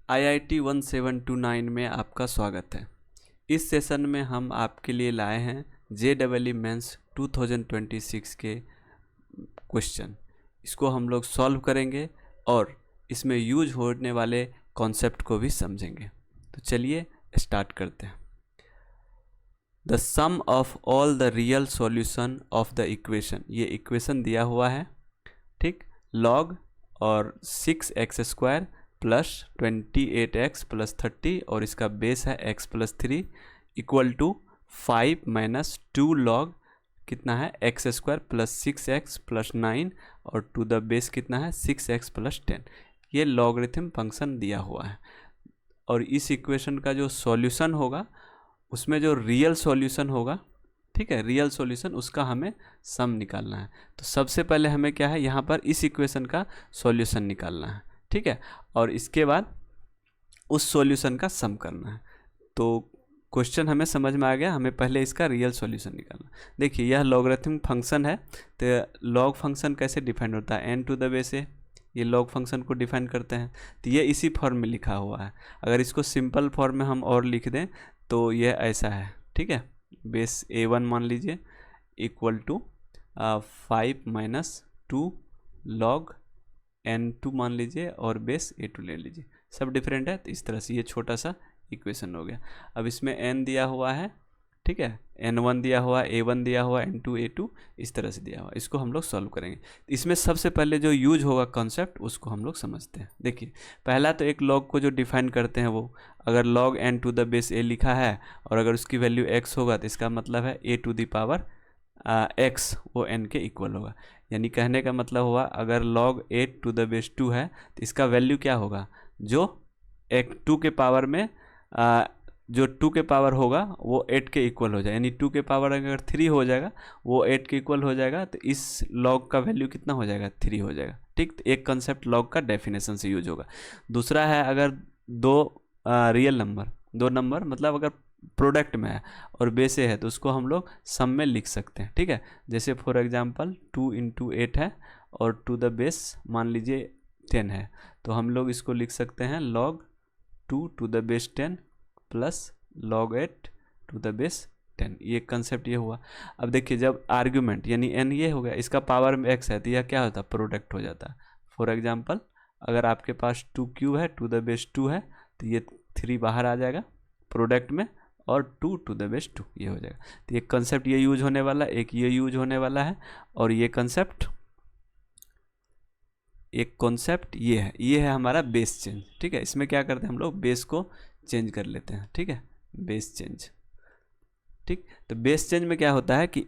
IIT 1729 में आपका स्वागत है। इस सेशन में हम आपके लिए लाए हैं JEE मेंस 2026 के क्वेश्चन। इसको हम लोग सॉल्व करेंगे और इसमें यूज होने वाले कॉन्सेप्ट को भी समझेंगे। तो चलिए स्टार्ट करते हैं। The sum of all the real solution of the equation, ये इक्वेशन दिया हुआ है, ठीक। लॉग और 6x² प्लस 28x प्लस 30 और इसका बेस है x plus 3 equal to 5 minus 2 log कितना है x² प्लस 6x प्लस 9 और टू द बेस कितना है 6x प्लस 10। ये लॉगरिथम फंक्शन दिया हुआ है और इस इक्वेशन का जो सॉल्यूशन होगा उसमें जो रियल सॉल्यूशन होगा, ठीक है, रियल सॉल्यूशन उसका हमें सम निकालना है। तो सबसे पहले हमें क्या है, यहाँ पर इस इक्वेशन का सॉल्यूशन निकालना है, ठीक है, और इसके बाद उस सॉल्यूशन का सम करना है। तो क्वेश्चन हमें समझ में आ गया, हमें पहले इसका रियल सॉल्यूशन निकालना। देखिए यह लॉगरिथमिक फंक्शन है, तो लॉग फंक्शन कैसे डिफाइन होता है, n to the base a, ये लॉग फंक्शन को डिफाइन करते हैं। तो ये इसी फॉर्म में लिखा हुआ है। अगर इसको सिंपल फॉर्म में हम और लिख दें तो ये ऐसा है, ठीक है, बेस a1 मान लीजिए equal to 5 minus 2 log n2 मान लीजिए और बेस a2 ले लीजिए। सब डिफरेंट है, तो इस तरह से ये छोटा सा इक्वेशन हो गया। अब इसमें n दिया हुआ है, ठीक है, n1 दिया हुआ, a1 दिया हुआ, n2 a2 इस तरह से दिया हुआ। इसको हम लोग सॉल्व करेंगे। इसमें सबसे पहले जो यूज होगा कॉन्सेप्ट उसको हम लोग समझते हैं। देखिए पहला तो एक लॉग को जो डिफाइन करते हैं वो, अगर log n to the base a लिखा है और अगर उसकी वैल्यू x होगा तो इसका मतलब है a to the power x वो n के इक्वल होगा। यानी कहने का मतलब हुआ अगर log a to the base 2 है तो इसका वैल्यू क्या होगा, जो 2 के पावर में जो 2 के पावर होगा वो 8 के इक्वल हो जाएगा। यानी 2 के पावर अगर 3 हो जाएगा वो 8 के इक्वल हो जाएगा, तो इस log का वैल्यू कितना हो जाएगा, 3 हो जाएगा, ठीक। तो एक कंसेप्ट log का डेफिनेशन से यूज होगा। दूसरा है अगर दो रियल नंबर, दो नंबर मतलब अगर प्रोडक्ट में है और बेस ए है तो उसको हम लोग सम में लिख सकते हैं, ठीक है। जैसे फॉर एग्जांपल 2 इंटू 8 है और टू द बेस मान लीजिए 10 है, तो हम लोग इसको लिख सकते हैं log 2 to the base 10 plus log 8 to the base 10। ये कंसेप्ट ये हुआ। अब देखिए जब आर्ग्यूमेंट यानी n ये हो गया, इसका पावर में x है तो यह क्या होता है, प्रोडक्ट हो जाता है। फॉर एग्जांपल अगर आपके पास 2 क्यू है टू द बेस 2 है तो ये 3 बाहर आ जाएगा प्रोडक्ट में और 2 टू द बेस 2 ये हो जाएगा। तो एक कंसेप्ट ये यूज होने वाला है, एक ये यूज होने वाला है और ये कंसेप्ट, एक कॉन्सेप्ट ये है हमारा बेस चेंज, ठीक है। इसमें क्या करते हैं हम लोग, बेस को चेंज कर लेते हैं, ठीक है, बेस चेंज, ठीक। तो बेस चेंज में क्या होता है कि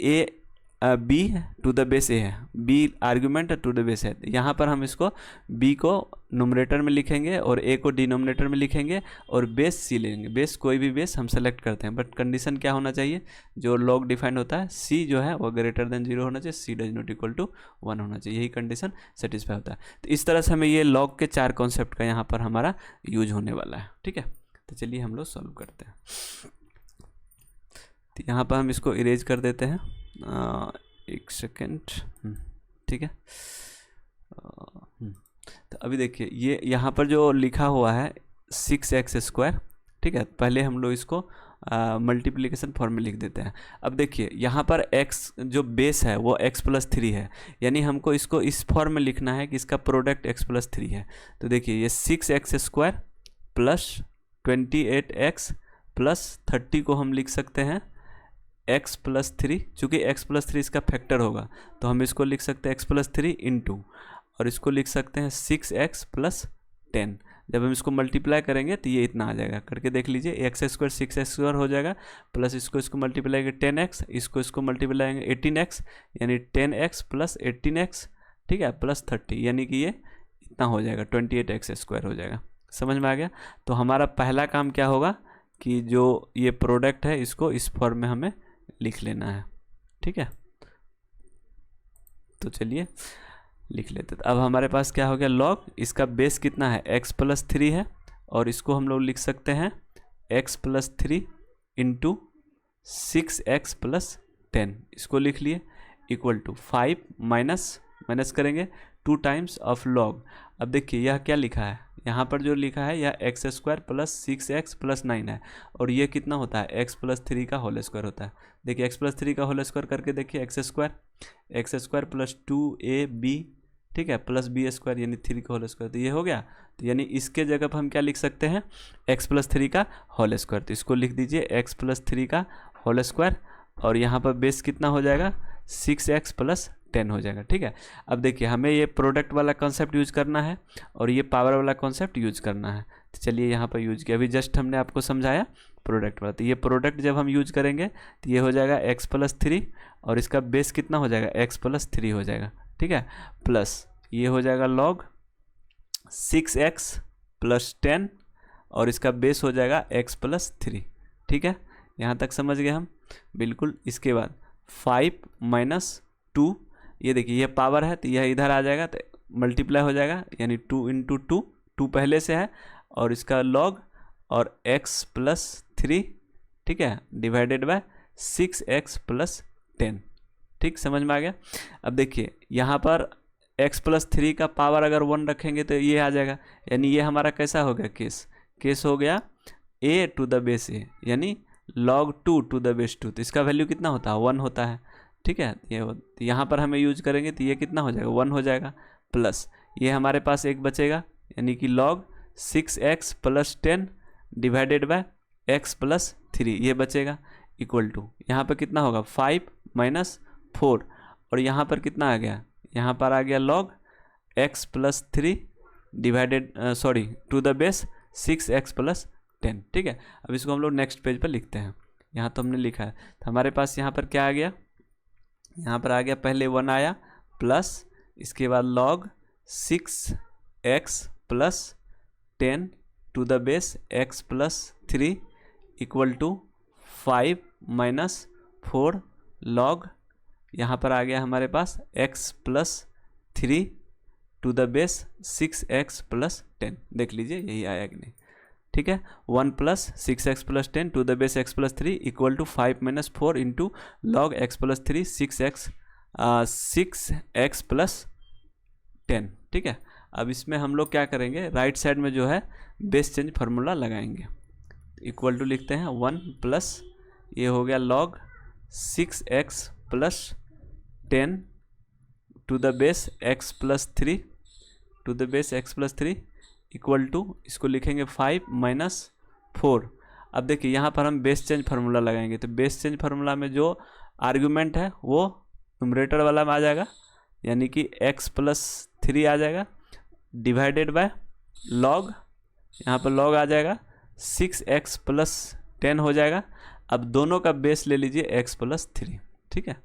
b to the base a है, b argument to the base है। यहाँ पर हम इसको b को नोमिनेटर में लिखेंगे और a को डिनोमिनेटर में लिखेंगे और बेस c लेंगे। बेस कोई भी बेस हम सेलेक्ट करते हैं, बट कंडीशन क्या होना चाहिए, जो लॉग डिफाइंड होता है c जो है वो ग्रेटर देन 0 होना चाहिए, c does not equal to 1 होना चाहिए, यही कंडीशन सेटिस्फाई होता है। तो इस तरह से हमें ये लॉग के 4 कॉन्सेप्ट का यहाँ पर हमारा यूज होने वाला है, ठीक है। तो चलिए हम लोग सॉल्व करते हैं। तो यहाँ पर हम इसको इरेज कर देते हैं, एक सेकेंड, ठीक है। तो अभी देखिए ये यहाँ पर जो लिखा हुआ है 6x², ठीक है, पहले हम लोग इसको मल्टीप्लिकेशन फॉर्म में लिख देते हैं। अब देखिए यहाँ पर x जो बेस है वो x प्लस 3 है, यानी हमको इसको इस फॉर्म में लिखना है कि इसका प्रोडक्ट x प्लस 3 है। तो देखिए ये 6x² प्लस 28x प्लस 30 को हम लिख सकते हैं x प्लस 3, चूँकि x प्लस 3 इसका फैक्टर होगा तो हम इसको लिख सकते हैं x प्लस 3 इंटू, और इसको लिख सकते हैं 6x प्लस 10। जब हम इसको मल्टीप्लाई करेंगे तो ये इतना आ जाएगा, करके देख लीजिए, x² 6x² हो जाएगा प्लस इसको मल्टीप्लाई करेंगे 10x, इसको मल्टीप्लाई करेंगे 18x, यानी 10x प्लस 18x, ठीक है, प्लस 30, यानी कि ये इतना हो जाएगा 28x² हो जाएगा। समझ में आ गया। तो हमारा पहला काम क्या होगा कि जो ये प्रोडक्ट है इसको इस फॉर्म में हमें लिख लेना है, ठीक है। तो चलिए लिख लेते हैं। अब हमारे पास क्या हो गया, लॉग, इसका बेस कितना है x प्लस 3 है और इसको हम लोग लिख सकते हैं x plus 3 into 6x plus 10, इसको लिख लिए इक्वल टू 5 माइनस करेंगे 2 टाइम्स ऑफ लॉग। अब देखिए यह क्या लिखा है, यहाँ पर जो लिखा है यह x square plus 6x plus 9 है, और ये कितना होता है x प्लस 3 का होल स्क्वायर होता है। देखिए x प्लस 3 का होल स्क्वायर करके देखिए एक्स स्क्वायर प्लस 2ab, ठीक है, प्लस बी स्क्वायर यानी 3 का होल स्क्वायर, तो ये हो गया। तो यानी इसके जगह पर हम क्या लिख सकते हैं, x प्लस 3 का होल स्क्वायर, तो इसको लिख दीजिए x प्लस 3 का होल स्क्वायर, और यहाँ पर बेस कितना हो जाएगा 6x प्लस 10 हो जाएगा, ठीक है। अब देखिए हमें ये प्रोडक्ट वाला कॉन्सेप्ट यूज करना है और ये पावर वाला कॉन्सेप्ट यूज करना है, तो चलिए यहाँ पर यूज किया, अभी जस्ट हमने आपको समझाया प्रोडक्ट वाला। तो ये प्रोडक्ट जब हम यूज करेंगे तो ये हो जाएगा x प्लस 3 और इसका बेस कितना हो जाएगा x प्लस 3 हो जाएगा, ठीक है, प्लस ये हो जाएगा log 6x प्लस 10 और इसका बेस हो जाएगा x प्लस 3, ठीक है, यहाँ तक समझ गए हम बिल्कुल। इसके बाद 5 माइनस 2, ये देखिए ये पावर है तो यह इधर आ जाएगा तो मल्टीप्लाई हो जाएगा, यानी 2 इंटू 2 पहले से है, और इसका log और x प्लस 3, ठीक है, डिवाइडेड बाय 6x प्लस 10, ठीक, समझ में आ गया। अब देखिए यहाँ पर x प्लस 3 का पावर अगर 1 रखेंगे तो ये आ जाएगा, यानी ये हमारा कैसा हो गया केस हो गया a to the base a, यानी log 2 टू द बेस 2, तो इसका वैल्यू कितना होता है 1 होता है, ठीक है। ये यहाँ पर हमें यूज करेंगे तो ये कितना हो जाएगा 1 हो जाएगा, प्लस ये हमारे पास एक बचेगा, यानी कि log 6x plus 10 divided by x plus 3, ये बचेगा, इक्वल टू यहाँ पर कितना होगा 5 माइनस 4, और यहाँ पर कितना आ गया, यहाँ पर आ गया log x plus 3 divided to the base 6x plus 10, ठीक है। अब इसको हम लोग नेक्स्ट पेज पर लिखते हैं, यहाँ तो हमने लिखा है, तो हमारे पास यहाँ पर क्या आ गया, यहाँ पर आ गया पहले 1 आया, प्लस इसके बाद log 6x plus 10 to the base x plus 3 equal to 5 minus 4 log, यहाँ पर आ गया हमारे पास x plus 3 to the base 6x plus 10, देख लीजिए यही आया कि नहीं, ठीक है। 1 plus 6x plus 10 to the base x plus 3 equal to 5 minus 4 into log x plus 3 6x plus 10, ठीक है। अब इसमें हम लोग क्या करेंगे, राइट साइड में जो है बेस चेंज फार्मूला लगाएंगे, इक्वल टू लिखते हैं 1 प्लस ये हो गया log 6x plus 10 to the base x plus 3 to the base x plus 3 equal to इसको लिखेंगे 5 माइनस 4। अब देखिए यहाँ पर हम बेस चेंज फार्मूला लगाएंगे, तो बेस चेंज फार्मूला में जो आर्गुमेंट है वो न्यूमरेटर वाला में आ जाएगा, यानी कि x प्लस 3 आ जाएगा, डिवाइडेड बाय log, यहाँ पर log आ जाएगा 6x प्लस 10 हो जाएगा। अब दोनों का बेस ले लीजिए x प्लस 3, ठीक है,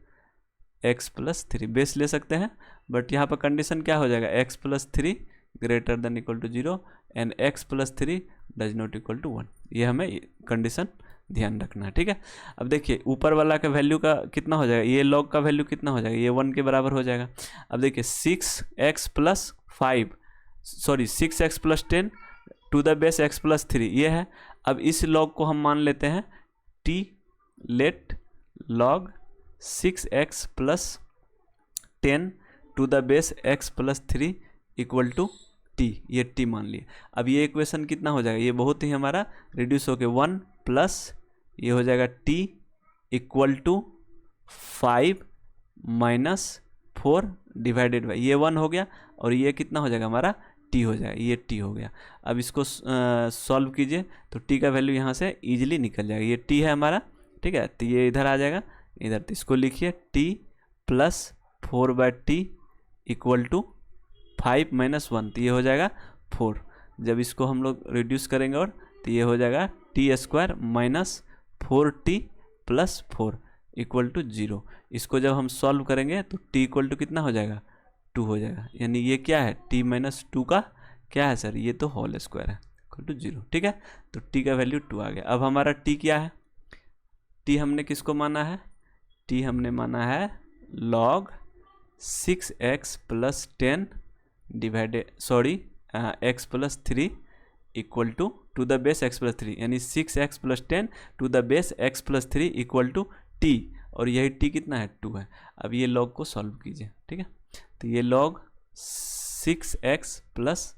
x प्लस 3 बेस ले सकते हैं, बट यहाँ पर कंडीशन क्या हो जाएगा, x plus 3 greater than equal to 0 and x plus 3 does not equal to 1, ये हमें कंडीशन ध्यान रखना है, ठीक है। अब देखिए ऊपर वाला का वैल्यू का कितना हो जाएगा, ये log का वैल्यू कितना हो जाएगा, ये 1 के बराबर हो जाएगा। अब देखिए 6x plus 10 to the base x plus 3 ये है। अब इस log को हम मान लेते हैं t, let log 6x plus 10 to the base x plus 3 equal to t, ये t मान लिए। अब ये इक्वेशन कितना हो जाएगा, ये बहुत ही हमारा रिड्यूस होके 1 प्लस ये हो जाएगा t equal to 5 minus 4 divided by, ये 1 हो गया और ये कितना हो जाएगा हमारा t हो जाएगा, ये t हो गया। अब इसको सॉल्व कीजिए तो t का वैल्यू यहाँ से इजीली निकल जाएगा, ये t है हमारा, ठीक है, तो ये इधर आ जाएगा, इधर तो इसको लिखिए t plus 4/t equal to 5 minus 1, तो ये हो जाएगा 4। जब इसको हम लोग रिड्यूस करेंगे और तो ये हो जाएगा t square minus 4t plus 4 equal to 0। इसको जब हम सॉल्व करेंगे तो t इक्वल टू कितना हो जाएगा 2 हो जाएगा, यानी ये क्या है t माइनस 2 का क्या है सर, ये तो होल स्क्वायर है, इक्वल टू 0, ठीक है। तो t का वैल्यू 2 आ गया। अब हमारा t क्या है, t हमने किसको माना है, t हमने माना है log 6x plus 10 divided x plus 3 equal to the base x plus 3, यानी 6x plus 10 to the base x plus 3 equal to t, और यही t कितना है 2 है। अब ये log को सॉल्व कीजिए, ठीक है, तो ये log 6x plus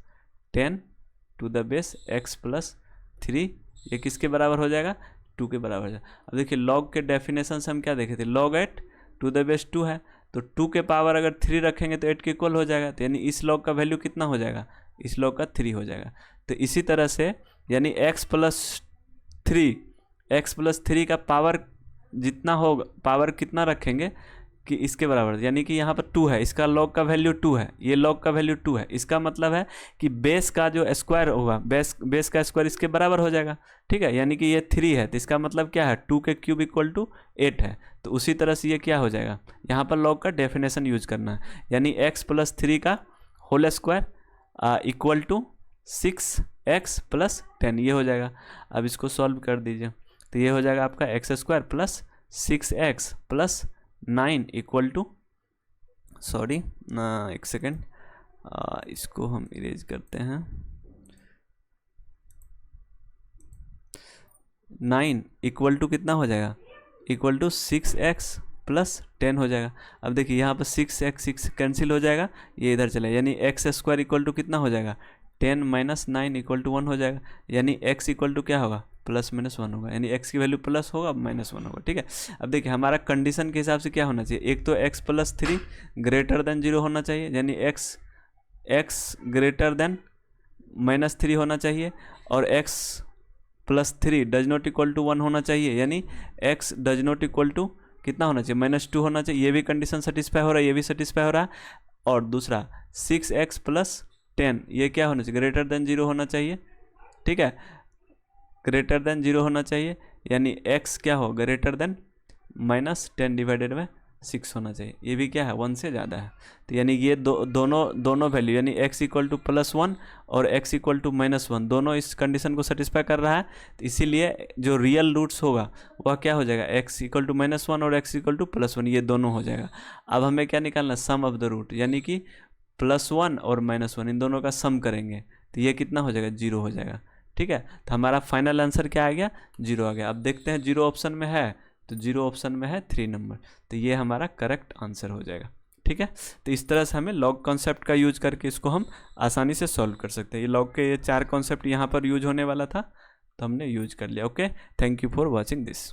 10 to the base x plus 3, ये किसके बराबर हो जाएगा, 2 के बराबर हो जाएगा। अब देखिए लॉग के डेफिनेशन से हम क्या देखे थे, log eight to the base 2 है, तो 2 के पावर अगर 3 रखेंगे तो 8 के इक्वल हो जाएगा, तो यानी इस लॉग का वैल्यू कितना हो जाएगा, इस लॉग का 3 हो जाएगा। तो इसी तरह से यानी x प्लस 3 का पावर जितना होगा, पावर कितना रखेंगे कि इसके बराबर, यानी कि यहाँ पर 2 है, इसका लॉग का वैल्यू 2 है, ये लॉग का वैल्यू 2 है, इसका मतलब है कि बेस का जो स्क्वायर होगा, बेस का स्क्वायर इसके बराबर हो जाएगा, ठीक है। यानी कि ये 3 है, तो इसका मतलब क्या है, 2 के क्यूब इक्वल टू 8 है। तो उसी तरह से ये क्या हो जाएगा, यहाँ पर लॉग का डेफिनेशन यूज करना है, यानी x प्लस 3 का whole square equal to 6x plus 10, ये हो जाएगा। अब इसको सॉल्व कर दीजिए, तो ये हो जाएगा आपका x square plus 6x plus 9 equal to, sorry एक सेकेंड, इसको हम इरेज करते हैं, 9 इक्वल टू कितना हो जाएगा, इक्वल टू 6x प्लस 10 हो जाएगा। अब देखिए यहाँ पर 6x कैंसिल हो जाएगा, ये इधर चले, यानी एक्स स्क्वायर इक्वल टू कितना हो जाएगा, 10 माइनस 9 इक्वल टू 1 हो जाएगा, यानी x इक्वल टू क्या होगा, प्लस माइनस 1 होगा, यानी x की वैल्यू प्लस होगा, माइनस 1 होगा, ठीक है। अब देखिए हमारा कंडीशन के हिसाब से क्या होना चाहिए, एक तो x प्लस 3 ग्रेटर देन 0 होना चाहिए, यानी x ग्रेटर देन माइनस 3 होना चाहिए, और x plus 3 does not equal to 1 होना चाहिए, यानी x does not equal to कितना होना चाहिए, -2 होना चाहिए। ये भी कंडीशन सेटिस्फाई हो रहा है, ये भी सेटिस्फाई हो रहा है। और दूसरा 6x प्लस 10 ये क्या होना चाहिए, ग्रेटर देन 0 होना चाहिए, ठीक है, ग्रेटर देन 0 होना चाहिए, यानी x क्या हो, ग्रेटर देन -10 डिवाइडेड बाय 6 होना चाहिए, ये भी क्या है, 1 से ज़्यादा है। तो यानी ये दोनों वैल्यू, यानी x इक्वल टू +1 और x इक्वल टू -1 दोनों इस कंडीशन को सेटिस्फाई कर रहा है। तो इसीलिए जो रियल रूट्स होगा वह क्या हो जाएगा, x इक्वल टू -1 और x इक्वल टू +1, ये दोनों हो जाएगा। अब हमें क्या निकालना, सम ऑफ द रूट, यानी कि +1 और -1 इन दोनों का सम करेंगे, तो ये कितना हो जाएगा, 0 हो जाएगा, ठीक है। तो हमारा फाइनल आंसर क्या आ गया, 0 आ गया। अब देखते हैं 0 ऑप्शन में है, तो 0 ऑप्शन में है 3 नंबर, तो ये हमारा करेक्ट आंसर हो जाएगा, ठीक है। तो इस तरह से हमें लॉग कॉन्सेप्ट का यूज करके इसको हम आसानी से सॉल्व कर सकते हैं। ये लॉग के ये 4 कॉन्सेप्ट यहाँ पर यूज होने वाला था, तो हमने यूज कर लिया। Okay, thank you for watching this.